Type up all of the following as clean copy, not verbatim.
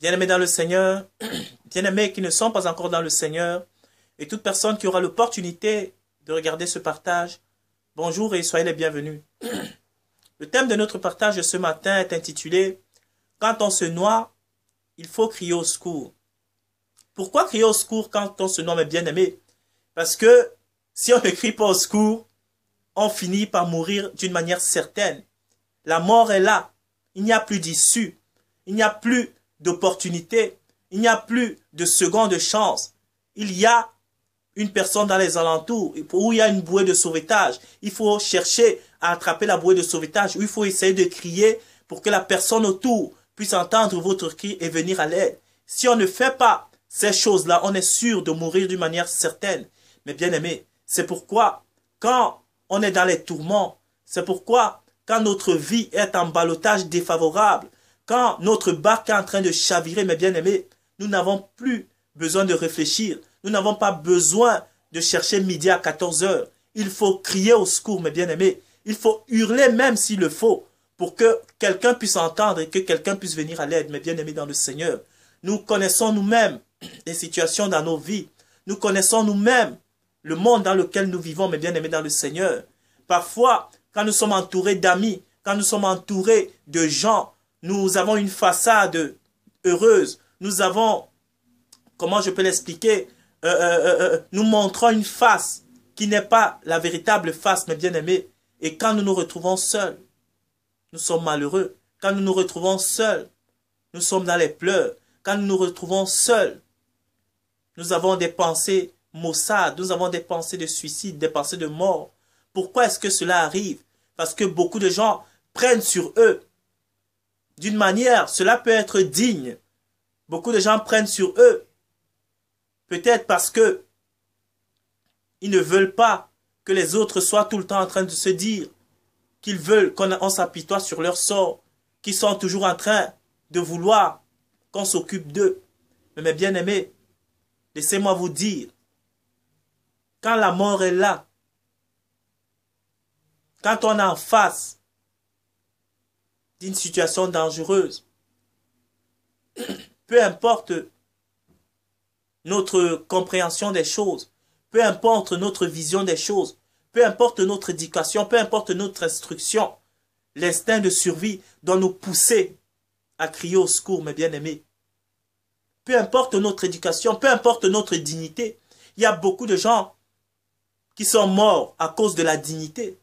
Bien-aimés dans le Seigneur, bien-aimés qui ne sont pas encore dans le Seigneur, et toute personne qui aura l'opportunité de regarder ce partage, bonjour et soyez les bienvenus. Le thème de notre partage de ce matin est intitulé « Quand on se noie, il faut crier au secours ». Pourquoi crier au secours quand on se noie, mes bien-aimés? Parce que si on ne crie pas au secours, on finit par mourir d'une manière certaine. La mort est là. Il n'y a plus d'issue. Il n'y a plus d'opportunité. Il n'y a plus de seconde chance. Il y a une personne dans les alentours où il y a une bouée de sauvetage. Il faut chercher à attraper la bouée de sauvetage, où il faut essayer de crier pour que la personne autour puisse entendre votre cri et venir à l'aide. Si on ne fait pas ces choses-là, on est sûr de mourir d'une manière certaine. Mais bien aimé, c'est pourquoi quand on est dans les tourments, c'est pourquoi quand notre vie est en ballottage défavorable, quand notre barque est en train de chavirer, mes bien-aimés, nous n'avons plus besoin de réfléchir. Nous n'avons pas besoin de chercher midi à 14 heures. Il faut crier au secours, mes bien-aimés. Il faut hurler même s'il le faut pour que quelqu'un puisse entendre et que quelqu'un puisse venir à l'aide, mes bien-aimés dans le Seigneur. Nous connaissons nous-mêmes les situations dans nos vies. Nous connaissons nous-mêmes le monde dans lequel nous vivons, mes bien-aimés dans le Seigneur. Parfois, quand nous sommes entourés d'amis, quand nous sommes entourés de gens, nous avons une façade heureuse. Nous avons, comment je peux l'expliquer, nous montrons une face qui n'est pas la véritable face, mes bien-aimés. Et quand nous nous retrouvons seuls, nous sommes malheureux. Quand nous nous retrouvons seuls, nous sommes dans les pleurs. Quand nous nous retrouvons seuls, nous avons des pensées maussades, nous avons des pensées de suicide, des pensées de mort. Pourquoi est-ce que cela arrive? Parce que beaucoup de gens prennent sur eux. D'une manière, cela peut être digne. Beaucoup de gens prennent sur eux. Peut-être parce que ils ne veulent pas que les autres soient tout le temps en train de se dire qu'ils veulent qu'on s'apitoie sur leur sort, qu'ils sont toujours en train de vouloir qu'on s'occupe d'eux. Mais mes bien-aimés, laissez-moi vous dire, quand la mort est là, quand on est en face d'une situation dangereuse, peu importe notre compréhension des choses, peu importe notre vision des choses, peu importe notre éducation, peu importe notre instruction, l'instinct de survie doit nous pousser à crier au secours, mes bien-aimés. Peu importe notre éducation, peu importe notre dignité, il y a beaucoup de gens qui sont morts à cause de la dignité.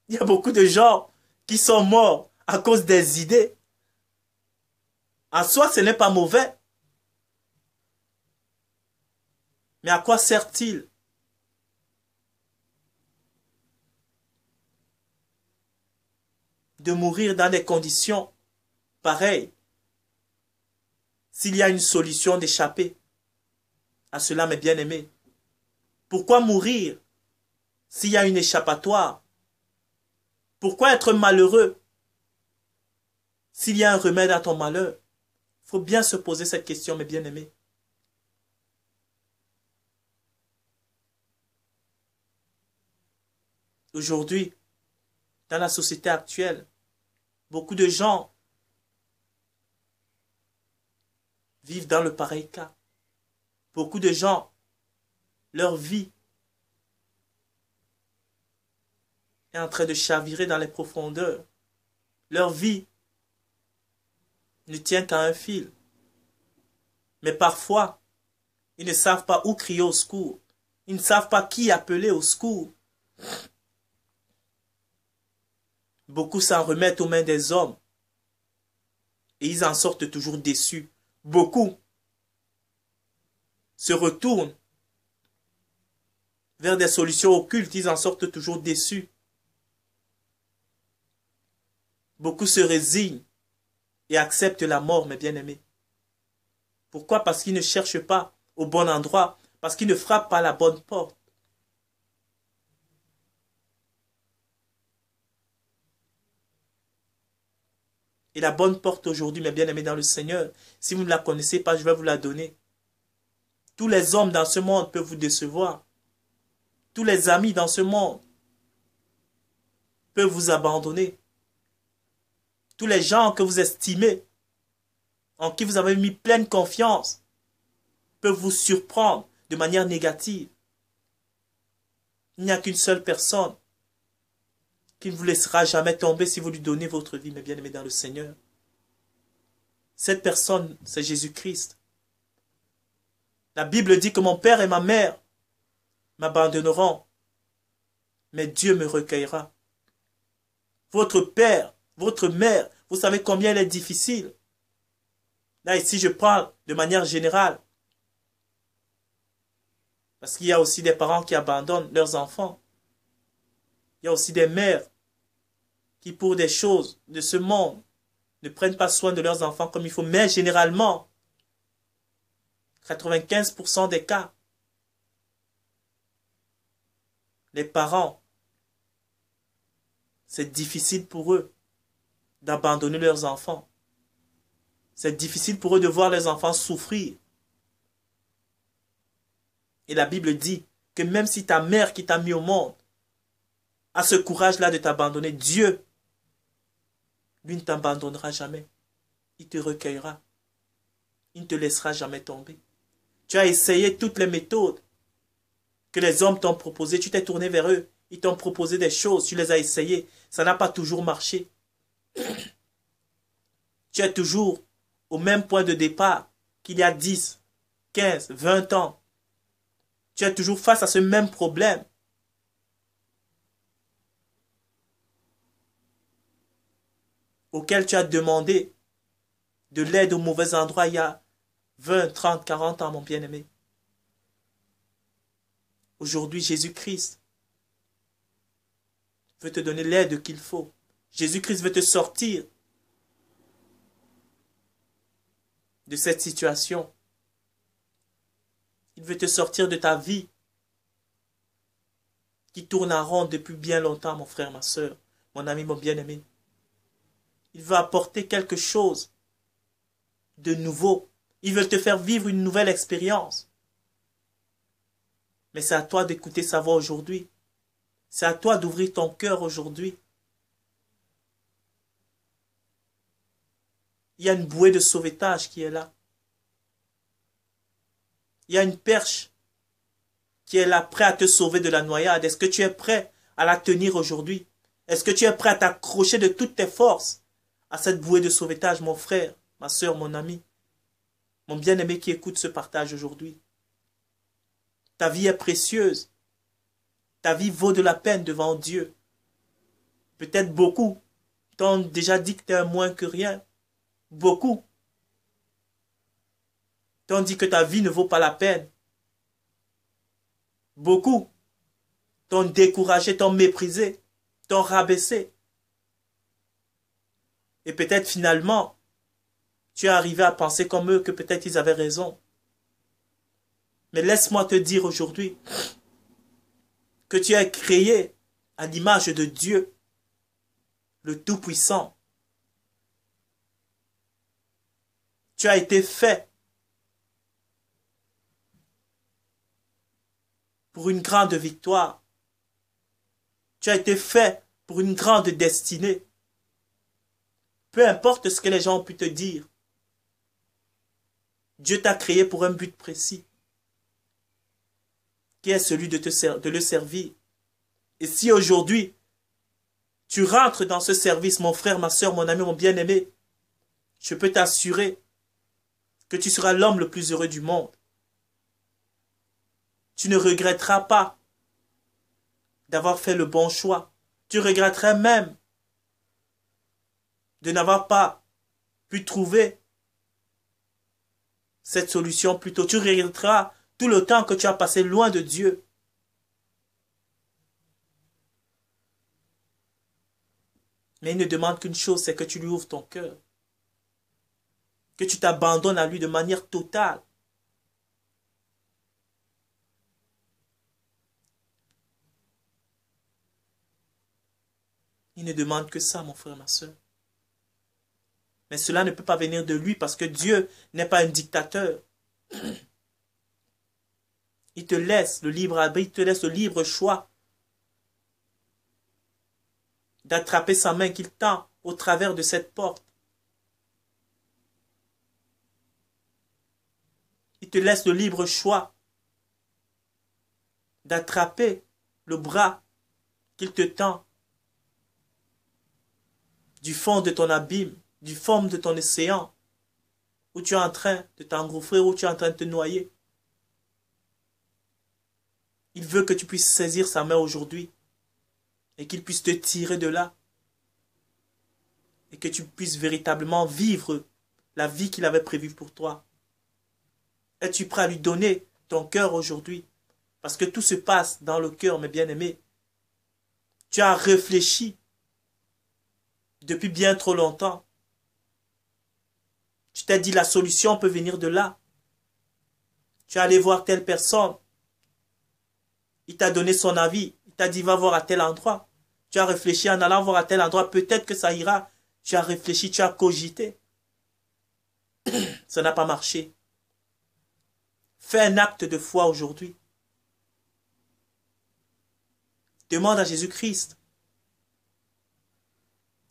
Il y a beaucoup de gens qui sont morts à cause des idées. En soi, ce n'est pas mauvais. Mais à quoi sert-il de mourir dans des conditions pareilles s'il y a une solution d'échapper à cela, mes bien-aimés? Pourquoi mourir s'il y a une échappatoire? Pourquoi être malheureux s'il y a un remède à ton malheur? Il faut bien se poser cette question, mes bien-aimés. Aujourd'hui, dans la société actuelle, beaucoup de gens vivent dans le pareil cas. Beaucoup de gens, leur vie est en train de chavirer dans les profondeurs. Leur vie ne tient qu'à un fil. Mais parfois, ils ne savent pas où crier au secours. Ils ne savent pas qui appeler au secours. Beaucoup s'en remettent aux mains des hommes. Et ils en sortent toujours déçus. Beaucoup se retournent vers des solutions occultes. Ils en sortent toujours déçus. Beaucoup se résignent et acceptent la mort, mes bien-aimés. Pourquoi? Parce qu'ils ne cherchent pas au bon endroit. Parce qu'ils ne frappent pas à la bonne porte. Et la bonne porte aujourd'hui, mes bien-aimés dans le Seigneur, si vous ne la connaissez pas, je vais vous la donner. Tous les hommes dans ce monde peuvent vous décevoir. Tous les amis dans ce monde peuvent vous abandonner. Tous les gens que vous estimez en qui vous avez mis pleine confiance, peuvent vous surprendre de manière négative. Il n'y a qu'une seule personne qui ne vous laissera jamais tomber si vous lui donnez votre vie, mes bien-aimés dans le Seigneur. Cette personne, c'est Jésus-Christ. La Bible dit que mon père et ma mère m'abandonneront, mais Dieu me recueillera. Votre père, votre mère, vous savez combien elle est difficile. Là, ici, je parle de manière générale. Parce qu'il y a aussi des parents qui abandonnent leurs enfants. Il y a aussi des mères qui, pour des choses de ce monde, ne prennent pas soin de leurs enfants comme il faut. Mais généralement, 95% des cas, les parents, c'est difficile pour eux d'abandonner leurs enfants. C'est difficile pour eux de voir les enfants souffrir. Et la Bible dit que même si ta mère qui t'a mis au monde a ce courage-là de t'abandonner, Dieu, lui ne t'abandonnera jamais. Il te recueillera. Il ne te laissera jamais tomber. Tu as essayé toutes les méthodes que les hommes t'ont proposées. Tu t'es tourné vers eux. Ils t'ont proposé des choses. Tu les as essayées. Ça n'a pas toujours marché. Tu es toujours au même point de départ qu'il y a 10, 15, 20 ans. Tu es toujours face à ce même problème. Auquel tu as demandé de l'aide au mauvais endroit il y a 20, 30, 40 ans, mon bien-aimé. Aujourd'hui, Jésus-Christ veut te donner l'aide qu'il faut. Jésus-Christ veut te sortir de cette situation. Il veut te sortir de ta vie qui tourne en rond depuis bien longtemps, mon frère, ma soeur, mon ami, mon bien-aimé. Il veut apporter quelque chose de nouveau. Il veut te faire vivre une nouvelle expérience. Mais c'est à toi d'écouter sa voix aujourd'hui. C'est à toi d'ouvrir ton cœur aujourd'hui. Il y a une bouée de sauvetage qui est là. Il y a une perche qui est là, prêt à te sauver de la noyade. Est-ce que tu es prêt à la tenir aujourd'hui? Est-ce que tu es prêt à t'accrocher de toutes tes forces à cette bouée de sauvetage, mon frère, ma soeur, mon ami, mon bien-aimé qui écoute ce partage aujourd'hui? Ta vie est précieuse. Ta vie vaut de la peine devant Dieu. Peut-être beaucoup t'ont déjà dit que tu es un moins que rien. Beaucoup t'ont dit que ta vie ne vaut pas la peine. Beaucoup t'ont découragé, t'ont méprisé, t'ont rabaissé. Et peut-être finalement, tu es arrivé à penser comme eux que peut-être ils avaient raison. Mais laisse-moi te dire aujourd'hui que tu es créé à l'image de Dieu, le Tout-Puissant. Tu as été fait pour une grande victoire. Tu as été fait pour une grande destinée. Peu importe ce que les gens ont pu te dire. Dieu t'a créé pour un but précis, qui est celui de le servir. Et si aujourd'hui, tu rentres dans ce service, mon frère, ma soeur, mon ami, mon bien-aimé, je peux t'assurer que tu seras l'homme le plus heureux du monde. Tu ne regretteras pas d'avoir fait le bon choix. Tu regretterais même de n'avoir pas pu trouver cette solution plus tôt. Tu regretteras tout le temps que tu as passé loin de Dieu. Mais il ne demande qu'une chose, c'est que tu lui ouvres ton cœur. Que tu t'abandonnes à lui de manière totale. Il ne demande que ça, mon frère, ma soeur. Mais cela ne peut pas venir de lui parce que Dieu n'est pas un dictateur. Il te laisse le libre arbitre, il te laisse le libre choix d'attraper sa main qu'il tend au travers de cette porte. Il te laisse le libre choix d'attraper le bras qu'il te tend du fond de ton abîme, du fond de ton océan, où tu es en train de t'engouffrer, où tu es en train de te noyer. Il veut que tu puisses saisir sa main aujourd'hui et qu'il puisse te tirer de là et que tu puisses véritablement vivre la vie qu'il avait prévue pour toi. Es-tu prêt à lui donner ton cœur aujourd'hui? Parce que tout se passe dans le cœur, mes bien-aimés. Tu as réfléchi depuis bien trop longtemps. Tu t'es dit la solution peut venir de là. Tu es allé voir telle personne. Il t'a donné son avis. Il t'a dit va voir à tel endroit. Tu as réfléchi en allant voir à tel endroit. Peut-être que ça ira. Tu as réfléchi, tu as cogité. Ça n'a pas marché. Fais un acte de foi aujourd'hui. Demande à Jésus-Christ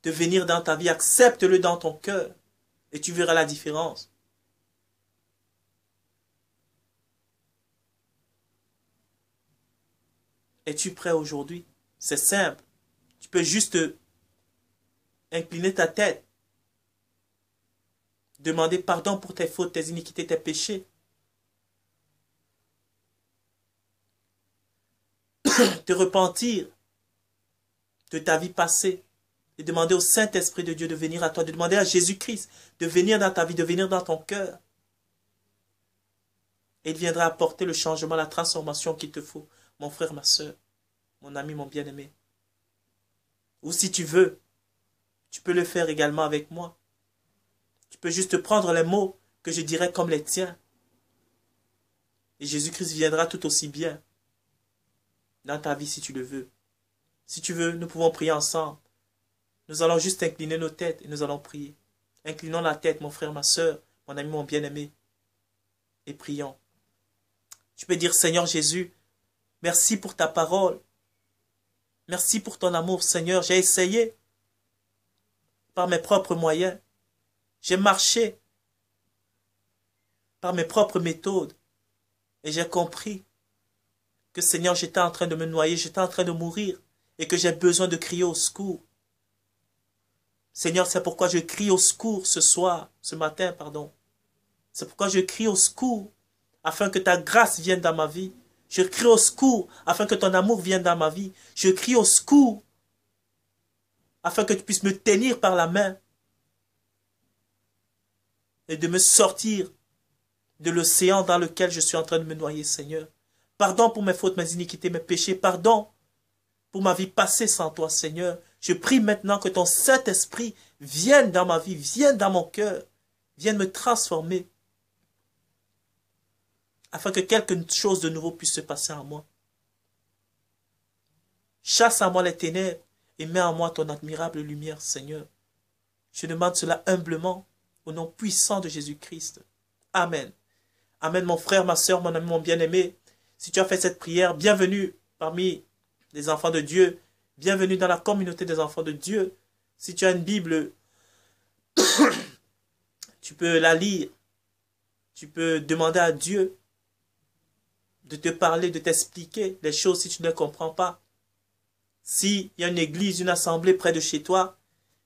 de venir dans ta vie. Accepte-le dans ton cœur et tu verras la différence. Es-tu prêt aujourd'hui? C'est simple. Tu peux juste incliner ta tête. Demander pardon pour tes fautes, tes iniquités, tes péchés. Te repentir de ta vie passée. Et demander au Saint-Esprit de Dieu de venir à toi. De demander à Jésus-Christ de venir dans ta vie, de venir dans ton cœur. Et il viendra apporter le changement, la transformation qu'il te faut. Mon frère, ma soeur, mon ami, mon bien-aimé. Ou si tu veux, tu peux le faire également avec moi. Tu peux juste prendre les mots que je dirais comme les tiens. Et Jésus-Christ viendra tout aussi bien dans ta vie si tu le veux. Si tu veux, nous pouvons prier ensemble. Nous allons juste incliner nos têtes et nous allons prier. Inclinons la tête, mon frère, ma soeur, mon ami, mon bien-aimé. Et prions. Tu peux dire, Seigneur Jésus, merci pour ta parole. Merci pour ton amour, Seigneur. J'ai essayé par mes propres moyens. J'ai marché par mes propres méthodes. Et j'ai compris que, Seigneur, j'étais en train de me noyer, j'étais en train de mourir et que j'ai besoin de crier au secours. Seigneur, c'est pourquoi je crie au secours ce matin. C'est pourquoi je crie au secours afin que ta grâce vienne dans ma vie. Je crie au secours afin que ton amour vienne dans ma vie. Je crie au secours afin que tu puisses me tenir par la main et de me sortir de l'océan dans lequel je suis en train de me noyer, Seigneur. Pardon pour mes fautes, mes iniquités, mes péchés. Pardon pour ma vie passée sans toi, Seigneur. Je prie maintenant que ton Saint-Esprit vienne dans ma vie, vienne dans mon cœur, vienne me transformer, afin que quelque chose de nouveau puisse se passer en moi. Chasse en moi les ténèbres et mets en moi ton admirable lumière, Seigneur. Je demande cela humblement, au nom puissant de Jésus-Christ. Amen. Amen, mon frère, ma soeur, mon ami, mon bien-aimé. Si tu as fait cette prière, bienvenue parmi les enfants de Dieu. Bienvenue dans la communauté des enfants de Dieu. Si tu as une Bible, tu peux la lire. Tu peux demander à Dieu de te parler, de t'expliquer les choses si tu ne comprends pas. S'il y a une église, une assemblée près de chez toi,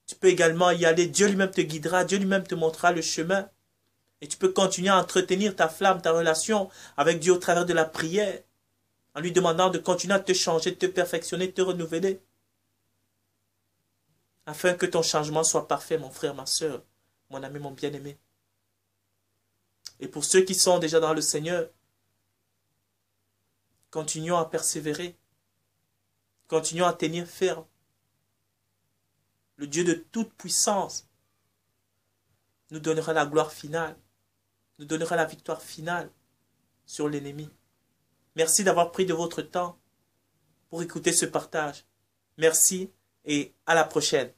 tu peux également y aller. Dieu lui-même te guidera, Dieu lui-même te montrera le chemin. Et tu peux continuer à entretenir ta flamme, ta relation avec Dieu au travers de la prière, en lui demandant de continuer à te changer, de te perfectionner, de te renouveler, afin que ton changement soit parfait, mon frère, ma soeur, mon ami, mon bien-aimé. Et pour ceux qui sont déjà dans le Seigneur, continuons à persévérer, continuons à tenir ferme. Le Dieu de toute puissance nous donnera la gloire finale, nous donnera la victoire finale sur l'ennemi. Merci d'avoir pris de votre temps pour écouter ce partage. Merci et à la prochaine.